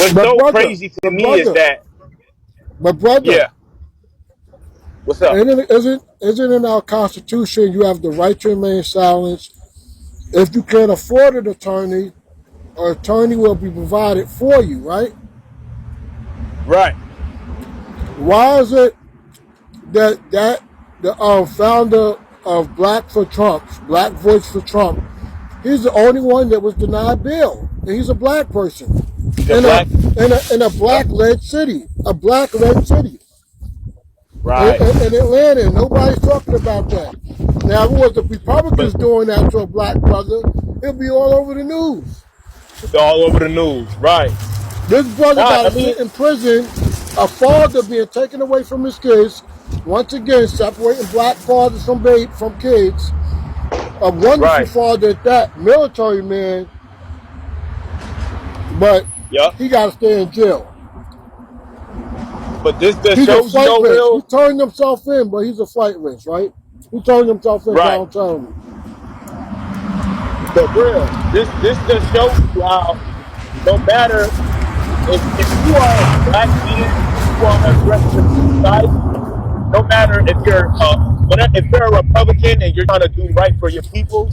what's But so brother, crazy to but me is brother, that, but brother, yeah, what's up? isn't in our Constitution you have the right to remain silent? If you can't afford an attorney will be provided for you, right? Right. Why is it that the founder of Black Voice for Trump, he's the only one that was denied bail, and he's a black person He's a in a black. in a Yep. black led city Right. in Atlanta. And nobody's talking about that. Now, if it was the Republicans But doing that to a black brother, it'd be all over the news. it's all over the news. Right. This brother Nah, got I to mean, sit in prison, a father being taken away from his kids, once again separating black fathers from kids, a wonderful right. father at that, military man, but Yep. he got to stay in jail. But this just He's a shows you flight though, risk. He real. turned himself in, but he's a flight risk, right? He turned himself in Right. voluntarily. But real. This just shows you how no matter if you are a black man, you are underrepresented in society. No matter if you're a Republican and you're trying to do right for your people,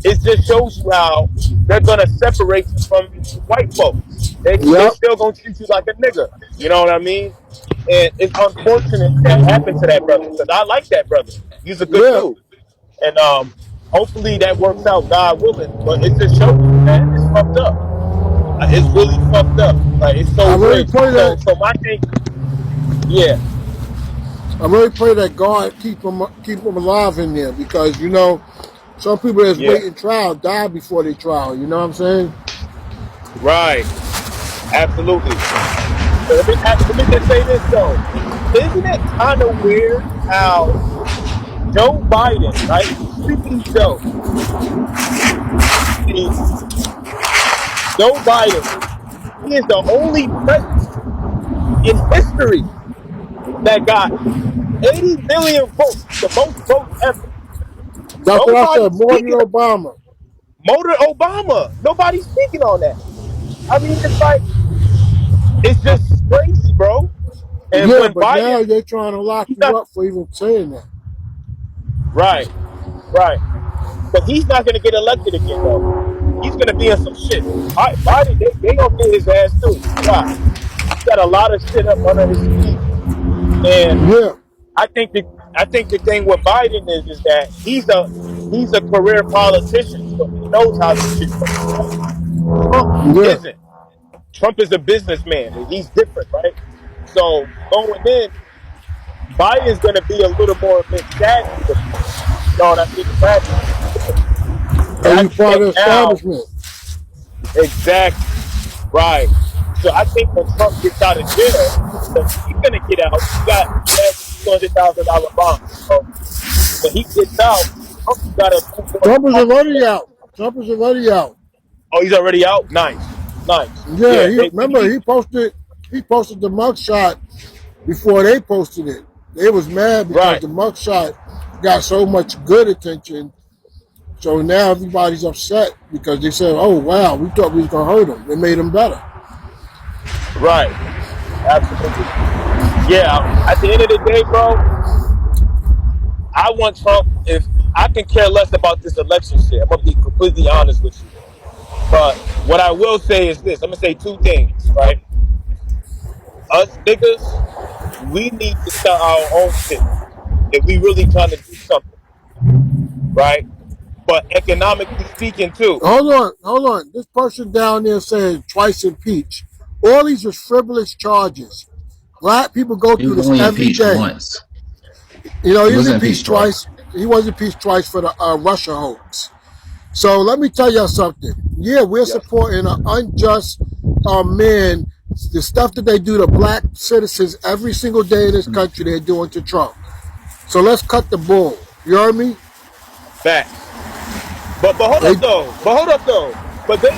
it just shows you how they're gonna separate you from white folks. They Yep. still gonna treat you like a nigga. You know what I mean? And it's unfortunate that happened to that brother because I like that brother. He's a good Yeah. dude, and hopefully that works out, God willing. But it just shows you, man, it's fucked up. It's really fucked up. Like it's so I really crazy. pray So that so my thing, yeah, I really pray that God keep him alive in there, because some people that's yeah, waiting trial die before they trial. You know what I'm saying? right, absolutely. But let me just say this though. Isn't it kind of weird how Joe Biden, right? Sleepy Joe. See, Joe Biden, he is the only president in history that got 80 million votes, the most votes ever. That's what I said. Nobody's More than speaking. Obama. Motor Obama. Nobody's speaking on that. I mean, it's like it's just crazy, bro. And Yeah, when but now Biden, they're trying to lock he's you not up for even saying that. right, right. But he's not going to get elected again, though. He's going to be in some shit. Biden, they going to get his ass too. Why? He got a lot of shit up under his sleeve, and Yeah. I think the I think the thing with Biden is that he's a career politician, so he knows how this shit works, right? Trump Yeah. isn't. Trump is a businessman, and he's different, right? So going in, Biden's going to be a little more savvy with it. You know what I mean? Savvy. And And I you just part of think the now, establishment. exactly, right. So I think when Trump gets out of jail, because he's gonna get out, he has $200,000 bond. So when he gets out, Trump's got to move more Trump is cautious. already out. Trump is already out. Oh, he's already out. Nice, nice. Yeah, Yeah, he they remember he posted the mugshot before they posted it. They was mad because right, the mugshot got so much good attention. So now everybody's upset because they said, "Oh wow, we thought we was gonna hurt him. It made him better." right. Absolutely. Yeah. At the end of the day, bro, I want Trump. If I can care less about this election shit, I'm gonna be completely honest with you. But what I will say is this: I'm gonna say two things, right? Us niggas, we need to start our own shit if we really trying to do something, right? But economically speaking, too, Hold on. This person down there saying twice impeach. All these are frivolous charges. Black people go He through was this only every impeached day. once. He He was wasn't impeached impeached twice. twice. He was impeached twice for the Russia hoax. So let me tell y'all something. Yeah, we're yes, supporting an unjust man. The stuff that they do to black citizens every single day in this country, they're doing to Trump. So let's cut the bull. You heard me? facts. But hold They, up though.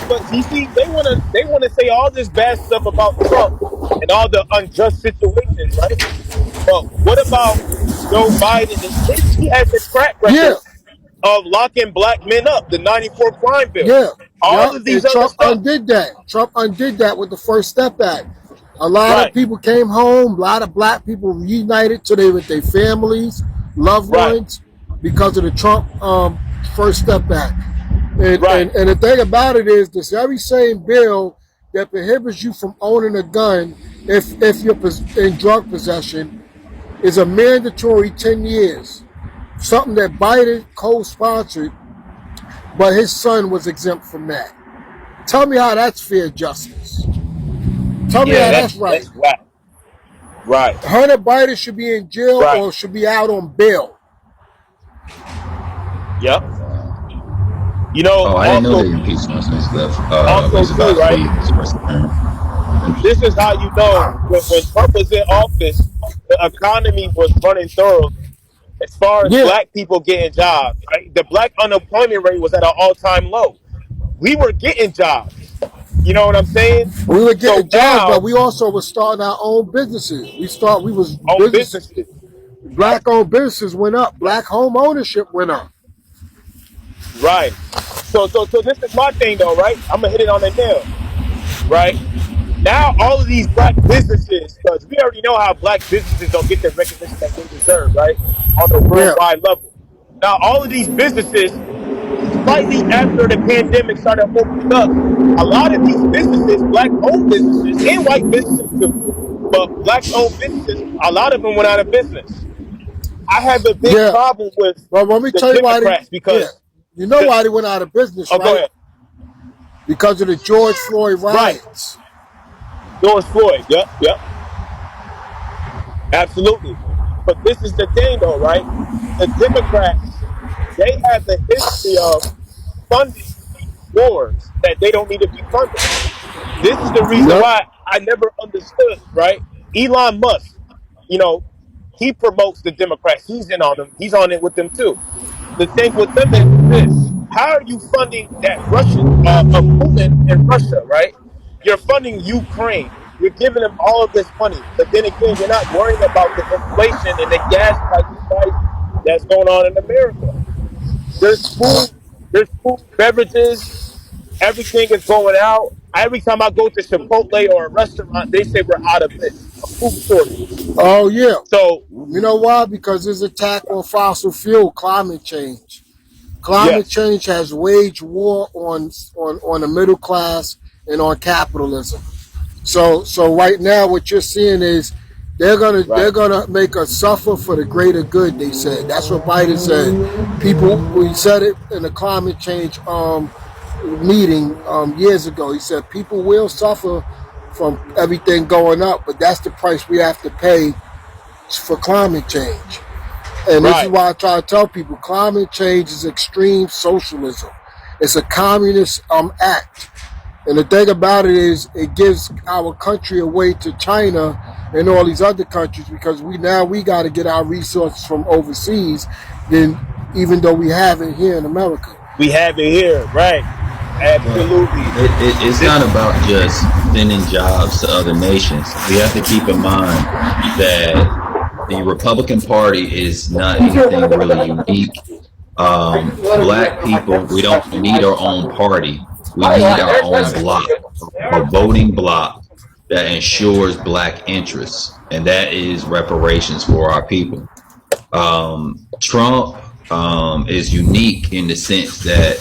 But you see they wanna say all this bad stuff about Trump and all the unjust situations, right? But what about Joe Biden? He has a track yeah, record of locking black men up, the 94 crime bill. yeah. All Yep, of these and other Trump stuff. undid that. Trump undid that with the First Step Act. A lot of Right, people came home. A lot of black people reunited today with their families, loved right, ones, because of the Trump First Step Act. right. And the thing about it is, this very same bill that prohibits you from owning a gun if you're in drug possession is a mandatory 10 years. Something that Biden co-sponsored, but his son was exempt from that. Tell me how that's fair justice. Tell me Yeah, how that's right. that's whack. Right, Hunter Biden should be in jail right. or should be out on bail. Yep. You know, Oh, I didn't know they impeached him and stuff. also He's too, about to right? be his first term. This Interesting. is how you know when Trump was in office, the economy was running thoroughly. As far as Yeah, black people getting jobs, right? The black unemployment rate was at an all-time low. We were getting jobs. You know what I'm saying? we were So getting jobs, but now, we also were starting our own businesses. We was on business. businesses, right? Black owned businesses went up. Black home ownership went up. Right. So this is my thing though, right? I'm gonna hit it on the nail, right? Now all of these black businesses, because we already know how black businesses don't get the recognition that they deserve, right? On the Yeah, worldwide level. Now all of these businesses, slightly after the pandemic started opening up, a lot of these businesses, black owned businesses, and white businesses too, but black owned businesses, a lot of them went out of business. I have a big yeah. problem with But let me the tell you why they. Democrats Yeah, because you know the, why they went out of business, oh, go right? ahead. Because of the George Floyd Right. riots. George Floyd. Yep. Yep. Absolutely. But this is the thing, though, right? The Democrats, they have the history of funding wars that they don't need to be funding. This is the reason Yep. why I never understood, right? Elon Musk, you know, he promotes the Democrats. He's in on them. He's on it with them too. The thing with them is this: how are you funding that Russian, Putin in Russia, right? You're funding Ukraine. You're giving them all of this money, but then again, you're not worrying about the inflation and the gas price that's going on in America. There's food, there's food, beverages, everything is going out. Every time I go to Chipotle or a restaurant, they say we're out of this, a food shortage. Oh yeah. So You know why? Because there's attack on fossil fuel, climate change. Climate yes, change has waged war on the middle class and on capitalism. So right now what you're seeing is they're right, gonna make us suffer for the greater good, they said. That's what Biden said. People we said it in the climate change meeting years ago. He said people will suffer from everything going up, but that's the price we have to pay for climate change. And this is right, why I try to tell people climate change is extreme socialism. It's a communist act. And the thing about it is it gives our country away to China and all these other countries because we got to get our resources from overseas than even though we have it here in America. we have it here, right? But Absolutely. it's This, not about just sending jobs to other nations. We have to keep in mind that the Republican Party is not anything really unique. Black people, we don't need our own party. We need our own block, a voting block that ensures black interests, and that is reparations for our people. Trump is unique in the sense that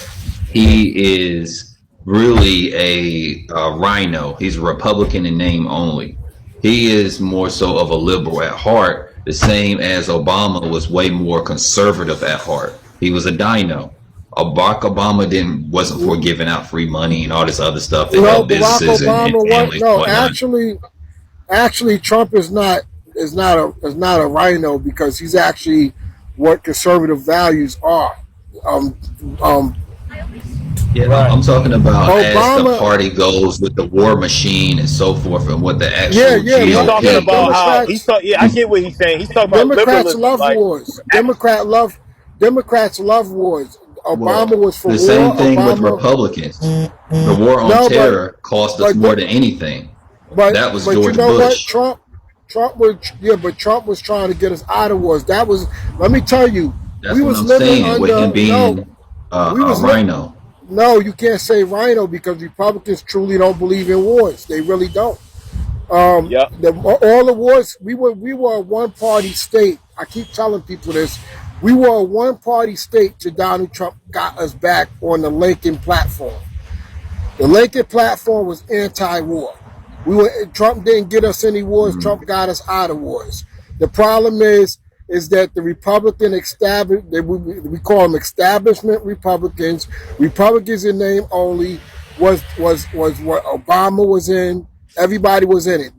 he is really a rhino. He's a Republican in name only. He is more so of a liberal at heart, the same as Obama was way more conservative at heart. He was a dino. Barack Obama wasn't for giving out free money and all this other stuff to No, help Barack businesses and Obama what families and no, whatnot. actually Trump is not a rhino because he's actually what conservative values are. Um, um, Yeah, right. I'm talking about as the Obama, party goes with the war machine and so forth, and what the yeah, actual yeah, He's right. talking Yeah, GOP about goes how with. he's Democrats, talking. Yeah, I get what he's saying. He's talking about Democrats liberalism, love like wars. Democrats love wars. Obama Well, was for the war. same thing with Obama, Republicans. The war on no, terror cost us but more than anything. but That was but you George know what? Bush. Trump was trying to get us out of wars. Let me tell you, That's we what was I'm living saying with him under no, being we a was li- rhino. No, you can't say rhino because Republicans truly don't believe in wars. They really don't. Yep. All the wars, we were a one party state. I keep telling people this. We were a one party state till Donald Trump got us back on the Lincoln platform. The Lincoln platform was anti-war. Trump didn't get us any wars. Trump got us out of wars. The problem is that the Republican we call them establishment Republicans. Republicans in name only was what Obama was in. Everybody was in it.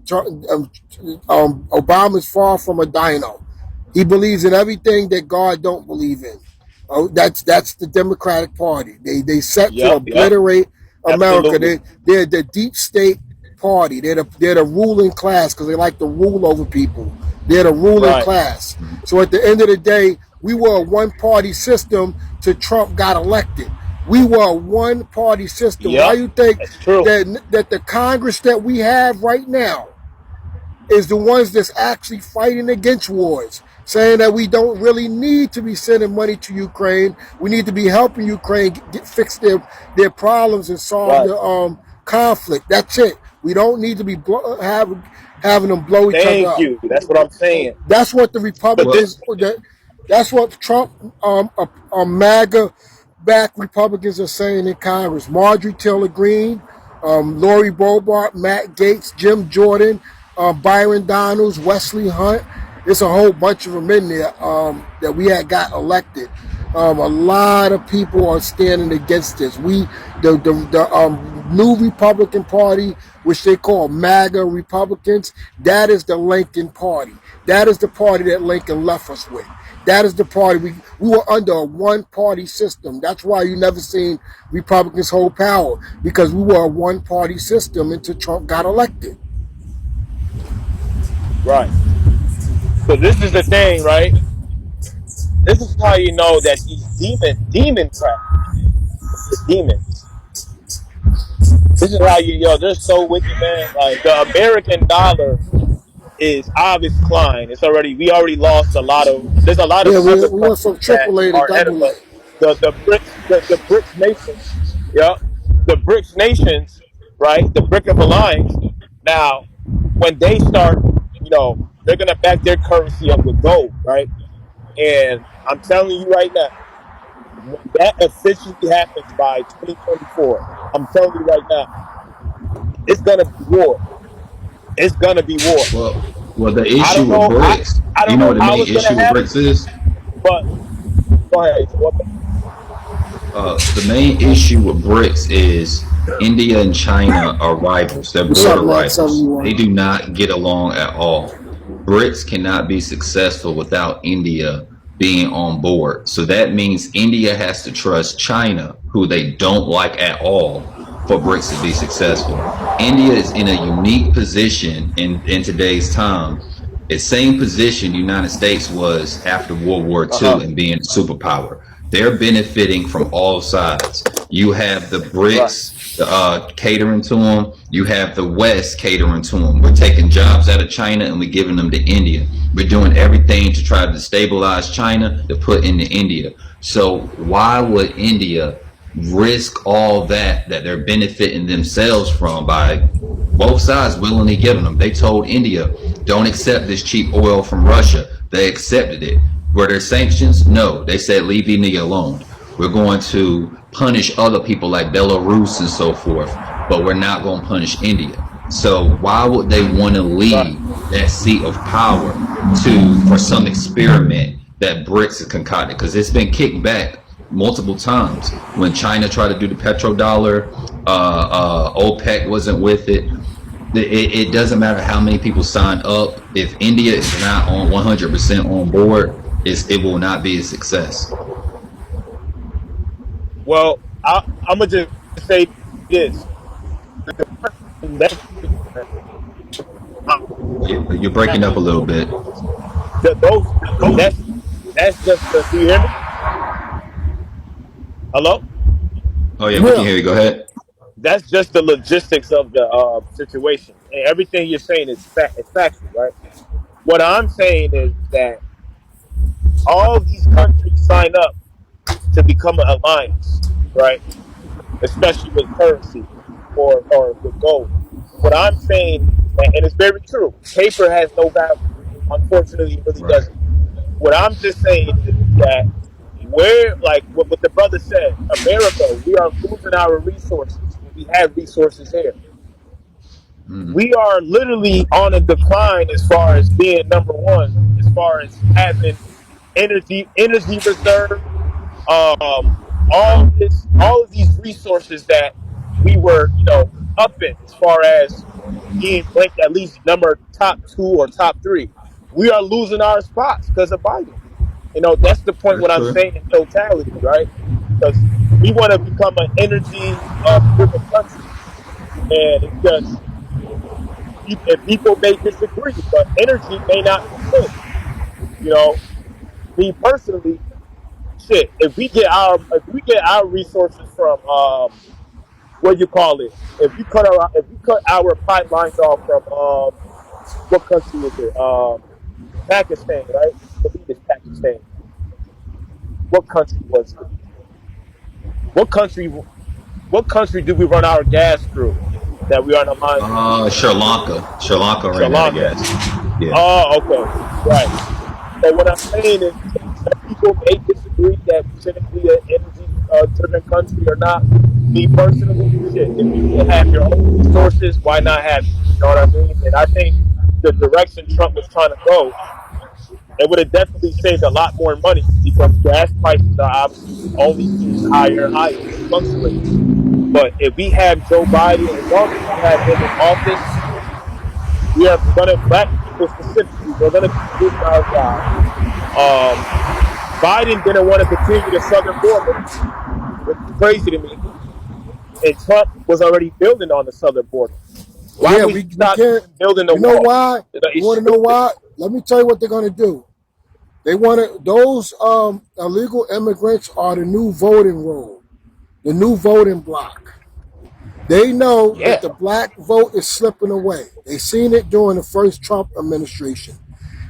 Obama's far from a dino. He believes in everything that God don't believe in. Oh, that's the Democratic Party. They set to Yep. obliterate America. Absolutely. They're the deep state party. They're the ruling class because they like to rule over people. They're the ruling Right. class. So at the end of the day, we were a one party system till Trump got elected. We were a one party system. Why Yep. you think That's true. that the Congress that we have right now is the ones that's actually fighting against wars, saying that we don't really need to be sending money to Ukraine. We need to be helping Ukraine fix their problems and solve Right. the conflict. That's it. We don't need to be having them blow each other Thank up. you. That's what I'm saying. That's what the But Republicans. this, That's what Trump, MAGA back Republicans are saying in Congress. Marjorie Taylor Greene, Lori Boebert, Matt Gaetz, Jim Jordan, Byron Donalds, Wesley Hunt. There's a whole bunch of them in there that we had got elected. A lot of people are standing against this. The new Republican Party, which they call MAGA Republicans, that is the Lincoln Party. That is the party that Lincoln left us with. That is the party. We were under a one-party system. That's why you never seen Republicans hold power, because we were a one-party system until Trump got elected. right. So this is the thing, right? This is how you know that these demon crap, the demons. This is how they're so wicked, man. Like the American dollar is obvious decline. We already lost there's a lot of Yeah, other we went from countries that AAA to are ahead of AA. us. The BRICS nations, yeah, the BRICS nations, right? The BRIC of Alliance. Now, when they start, they're gonna back their currency up with gold, right? And I'm telling you right now, when that officially happens by 2024, I'm telling you right now, it's gonna be war. It's gonna be war. Well, the I issue don't with know. BRICS, I you don't know know what the how main it's gonna issue with happen, BRICS is? but go ahead. The main issue with BRICS is India and China are rivals. They're What's border up, Max rivals. 71? They do not get along at all. BRICS cannot be successful without India being on board. So that means India has to trust China, who they don't like at all, for BRICS to be successful. India is in a unique position in today's time. It's same position the United States was after World War II and being a superpower. They're benefiting from all sides. You have the BRICS catering to them. You have the West catering to them. We're taking jobs out of China and we're giving them to India. We're doing everything to try to destabilize China to put into India. So why would India risk all that they're benefiting themselves from by both sides willingly giving them? They told India, don't accept this cheap oil from Russia. They accepted it. Were there sanctions? No. They said, leave India alone. We're going to punish other people like Belarus and so forth, but we're not going to punish India. So why would they want to leave that seat of power for some experiment that BRICS has concocted? Because it's been kicked back multiple times. When China tried to do the petrodollar, OPEC wasn't with it. It doesn't matter how many people sign up. If India is not on 100% on board, it will not be a success. Well, I'm gonna just say this. You're breaking up a little bit. That's just the. Do you hear me? Hello? Oh yeah, we can hear you. Go ahead. That's just the logistics of the situation, and everything you're saying is factual, right? What I'm saying is that all these countries sign up to become an alliance, right? especially with currency or with gold. What I'm saying, and it's very true, paper has no value. Unfortunately, it really Right. doesn't. What I'm just saying is that where, like what the brother said, America, we are losing our resources. We have resources here. Mhm. We are literally on a decline as far as being number one, as far as having energy reserve, all of these resources that we were, up in as far as being ranked at least number top two or top three. We are losing our spots because of Biden. That's the point. That's What I'm true. saying in totality, right? Because we want to become an energy driven country, and it's just and people may disagree, but energy may not be king. You know, me personally, shit. If we get our resources from what you call it, if we cut our pipelines off from what country is it? Pakistan, right? I believe it's Pakistan. What country was it? What country? What country do we run our gas through that we are on the line with? Sri Lanka. Sri Lanka Sri ran out of Lanka. gas. Yeah. Oh, okay, right. So what I'm saying is, some people may disagree that we shouldn't be an energy-driven country or not. Me personally, shit, if you can have your own resources, why not have it? You know what I mean? And I think the direction Trump was trying to go, it would have definitely saved a lot more money because gas prices are obviously only getting higher and higher. They fluctuate. But if we have Joe Biden, as long as we have him in office, we are gonna black people specifically. We're gonna be doing our job. Um, Biden didn't want to continue the southern border, which is crazy to me. And Trump was already building on the southern border. Why Yeah, would he we stop can't. building the You know wall? why? You It's want to know stupid. why? Let me tell you what they're going to do. They want to. Those illegal immigrants are the new voting roll, the new voting block. They know that Yeah, the black vote is slipping away. They seen it during the first Trump administration,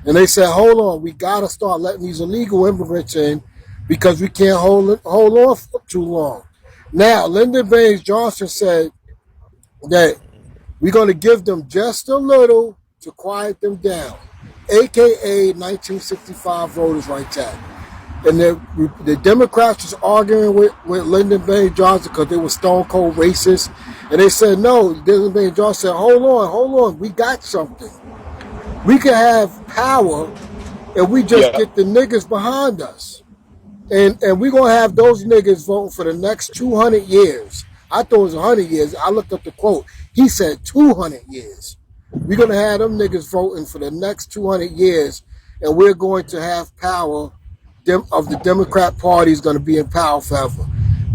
and they said, "Hold on, we got to start letting these illegal immigrants in because we can't hold on for too long." Now, Lyndon Baines Johnson said that we're going to give them just a little to quiet them down, aka 1965 Voters' Rights Act. And the Democrats was arguing with Lyndon Baines Johnson because they were stone cold racist. And they said, no, Lyndon Baines Johnson said, hold on, we got something. We can have power if we just yeah. get the niggas behind us. And we're going to have those niggas voting for the next 200 years. I thought it was 100 years. I looked up the quote. He said 200 years. We're going to have them niggas voting for the next 200 years, and we're going to have power of the Democrat Party is going to be in power forever.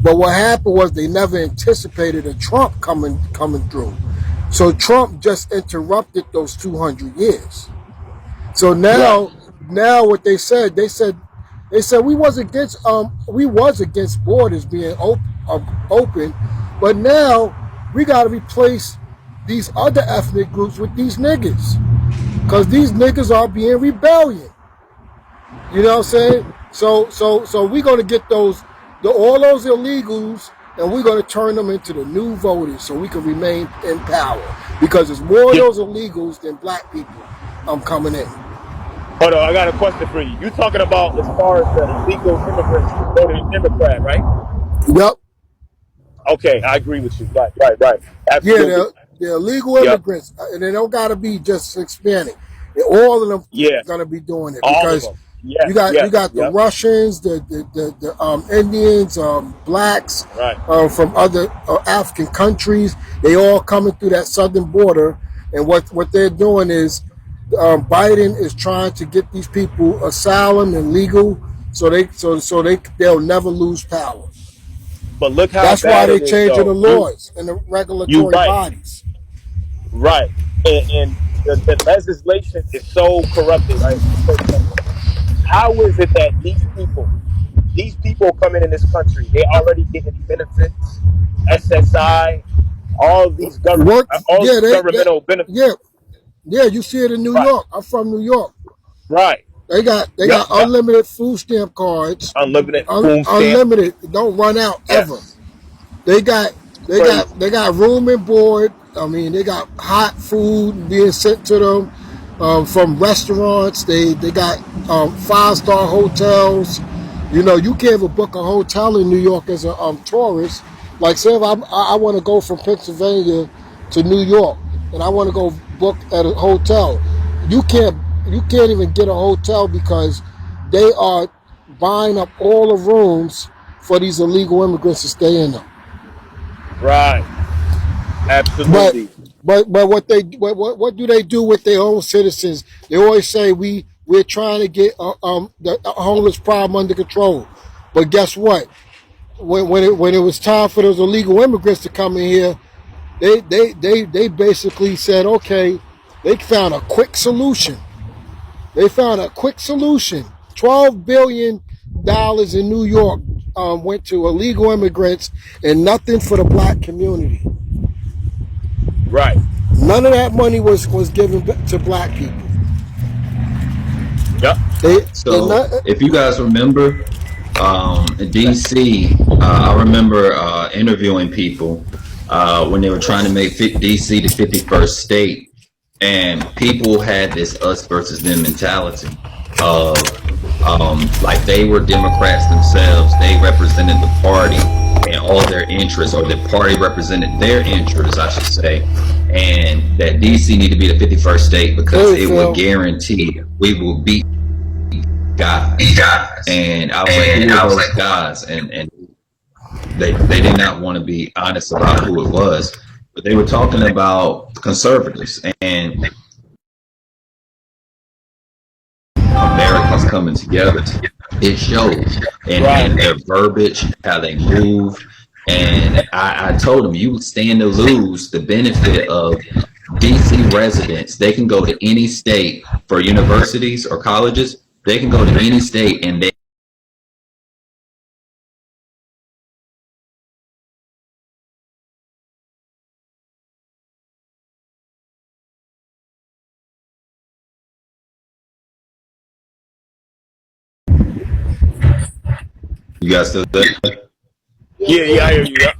But what happened was they never anticipated a Trump coming through. So Trump just interrupted those 200 years. So Right. now what they said we was against borders being open, but now we got to replace these other ethnic groups with these niggas because these niggas are being rebellion. You know what I'm saying? So we're gonna get all those illegals and we're gonna turn them into the new voters so we can remain in power because there's more of Yeah. those illegals than black people coming in. Hold on, I got a question for you. You talking about as far as the illegal immigrants voting Democrat, right? Yep. Okay, I agree with you. Right, right, right. Yeah, Absolutely. they're illegal Yep. immigrants, and they don't gotta be just Hispanic. All of them Yeah. gonna be doing it All of because them. you Yes. got Yes. the Yep. Russians, the Indians, blacks Right. from other African countries. They all coming through that southern border, and what they're doing is Biden is trying to get these people asylum and legal, so they'll never lose power. But look how That's why bad they it is, changing the though. laws and the You regulatory right. bodies. Right. And the legislation is so corrupted, right? It's so corrupted. How is it that these people coming in this country, they already getting benefits, SSI, Work, all yeah, these governmental benefits. yeah, yeah. You see it in New Right. York. I'm from New York. Right. They Yep. got Yep. unlimited food stamp cards. Unlimited food stamp. Unlimited, don't run out ever. Yes. They got Crazy. they got room and board. I mean, they got hot food being sent to them from restaurants. They got 5-star hotels. You know, you can't even book a hotel in New York as a tourist. Like, say if I want to go from Pennsylvania to New York, and I want to go book at a hotel, you can't even get a hotel because they are buying up all the rooms for these illegal immigrants to stay in them. Right. But Absolutely. what do they do with their own citizens? They always say we're trying to get the homeless problem under control. But guess what? When it was time for those illegal immigrants to come in here, they basically said, okay, they found a quick solution. They found a quick solution. $12 billion in New York went to illegal immigrants and nothing for the black community. Right. None of that money was given to black people. Yep. They So not, if you guys remember, in DC, I remember interviewing people when they were trying to make DC the 51st state, and people had this us versus them mentality of like they were Democrats themselves. They represented the party and all their interests, or the party represented their interests, I should say, and that DC need to be the 51st state because hey it Phil, would guarantee we will beat guys. And I was like, who are those guys? And they did not want to be honest about who it was, but they were talking about conservatives and Americans coming together. It shows, and their verbiage, how they move. And I told them, you stand to lose the benefit of DC residents. They can go to any state for universities or colleges. They can go to any state and they you guys still there? Yeah, I hear you. Yep.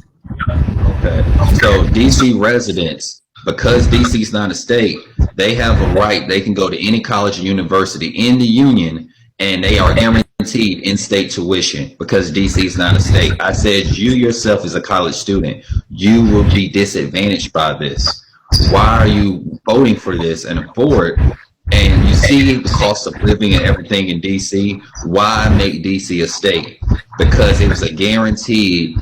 Okay. So DC residents, because DC is not a state, they have a right. They can go to any college or university in the union, and they are guaranteed in-state tuition because DC is not a state. I said, you yourself as a college student, you will be disadvantaged by this. Why are you voting for this and for it? And you see the cost of living and everything in DC. Why make DC a state? Because it was a guaranteed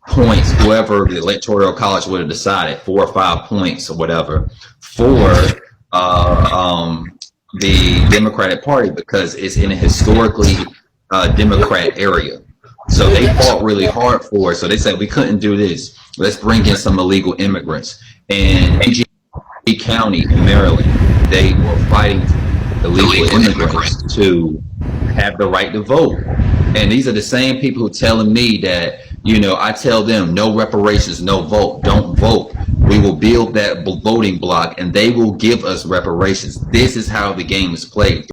points, whoever the electoral college would have decided, 4 or 5 points or whatever, for the Democratic Party, because it's in a historically Democrat area. So they fought really hard for it. So they said, we couldn't do this. Let's bring in some illegal immigrants. And PG County in Maryland, they were fighting illegal immigrants to have the right to vote. And these are the same people who are telling me that, you know, I tell them no reparations, no vote, don't vote. We will build that voting block and they will give us reparations. This is how the game is played.